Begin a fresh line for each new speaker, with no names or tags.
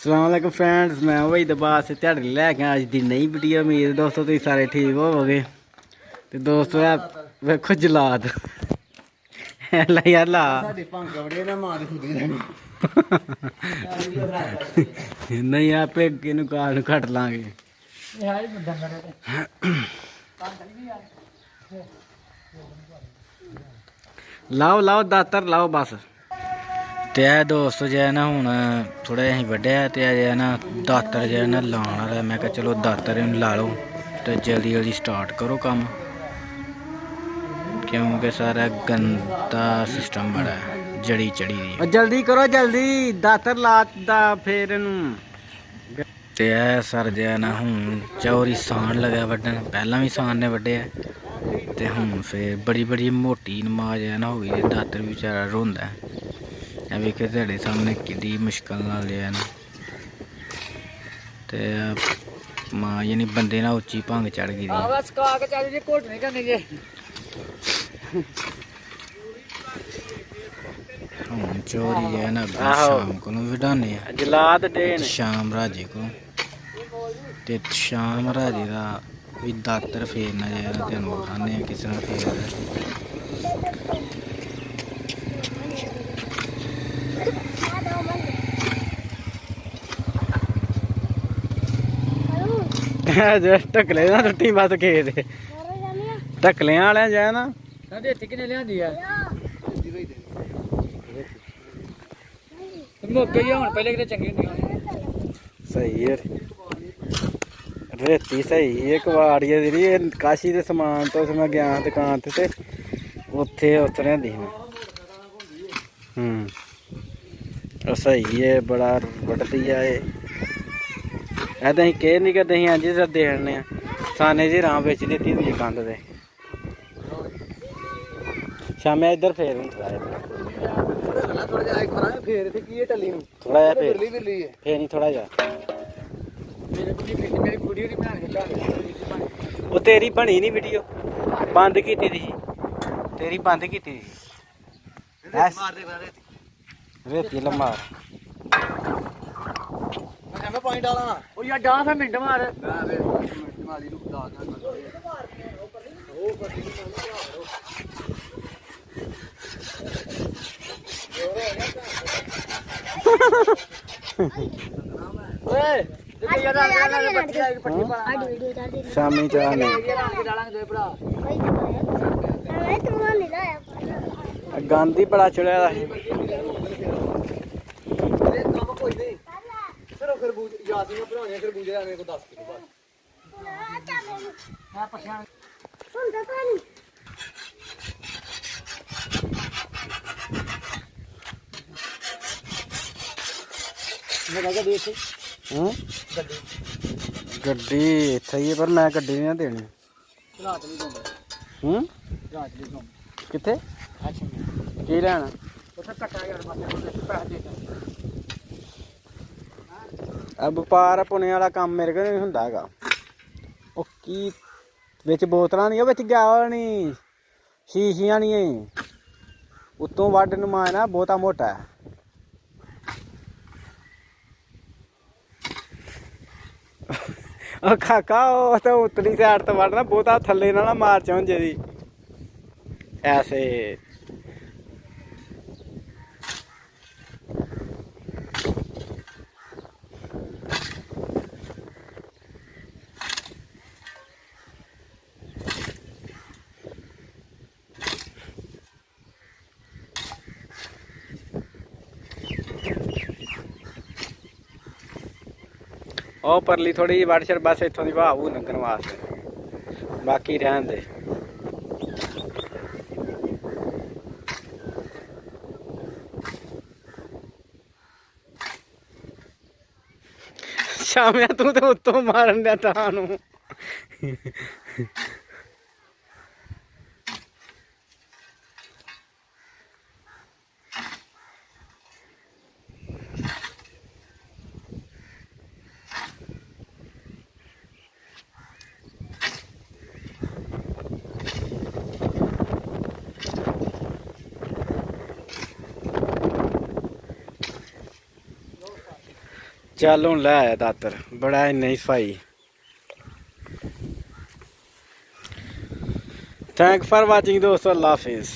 अस्सलाम फ्रेंड्स, मैं वही दबास से ध्याड़े लैके अज दी नई वीडियो। उम्मीद दोस्तों तुम सारे ठीक होवोगे। तो दोस्तों वेखो जलाद यार ला नहीं आप काल कट लांगे। लाओ लाओ दातर लाओ बस। तो यह दोस्त जो है ना हूँ थोड़ा अं वड्या तो है ना दातर जो है ना लाने वाला। मैं कहा चलो दातर ला लो तो जल्दी जल्दी स्टार्ट करो काम, क्योंकि सारा गंदा सिस्टम बड़ा है, जड़ी चढ़ी दी। जल्दी करो जल्दी दातर ला फिर तो यह सर जो है ना हूँ चौरी सान लगा वड्डन। पहला भी सान ने वड्डे तो हूँ फिर बड़ी बड़ी मोटी नमाज है ना हो गई। दातर भी बेचारा रोंदा है। वेखे तेरे सामने कि मुश्किल ना लिया ना ते मां यानी बंदे ना उच्ची भंग चढ़ गई। चोरी है ना शाम को वडाने शाम राजे को ते शाम राजे का भी दातर फेरना चाहिए। तेन खाने किस तरह फेर ढकले ना टुट्टी बस खेत ढकले वाले जाए ना सही है रेती सही है। कबाड़िया दी काशी के समान तो मैं गया दुकान ते उत्थे उतरे दी सही है। बड़ा वड्डदी है ऐसा अं केयर नहीं करते अं जी देखने साने जी राम बेच दित्ती होंदी कंध दे। शामी इधर फेर थोड़ा नहीं थोड़ा जा वो तेरी बनी नहीं वीडियो बंद की तेरी बंद की रेती लमार पॉइंट वाला ओ यार डां फिर मिनट मार शामी चाह गांधी बड़ा चढ़िया गड्डी इत्थे ही पर मैं गड्डी नहीं देनी। कित्थे की लैना व्यापार पुने वाला काम मेरे को नहीं हुंदा हैगा। ओ की विच बोतलां नहीं विच गया नहीं शीशियां नहीं उत्तों वड्ड नुमाया ना बहुता मोटा है। काका तो उतली साइड तो वड़ना बहुता थले ना मार चौंजे दी ऐसे। ਉਹ परली थोड़ी जी वड़ छड़ बस इतों की वाह वू लंघन वास्ते, बाकी रहन दे। शामिया तू तो उत्तों मारन दिया तानू ਚੱਲ ਹੁਣ ਲੈ ਆਇਆ ਦਾਤਰ ਬੜਾ ਇੰਨਾ ਹੀ ਸਫਾਈ। थैंक फॉर वाचिंग दोस्तों, अल्लाह हाफिज़।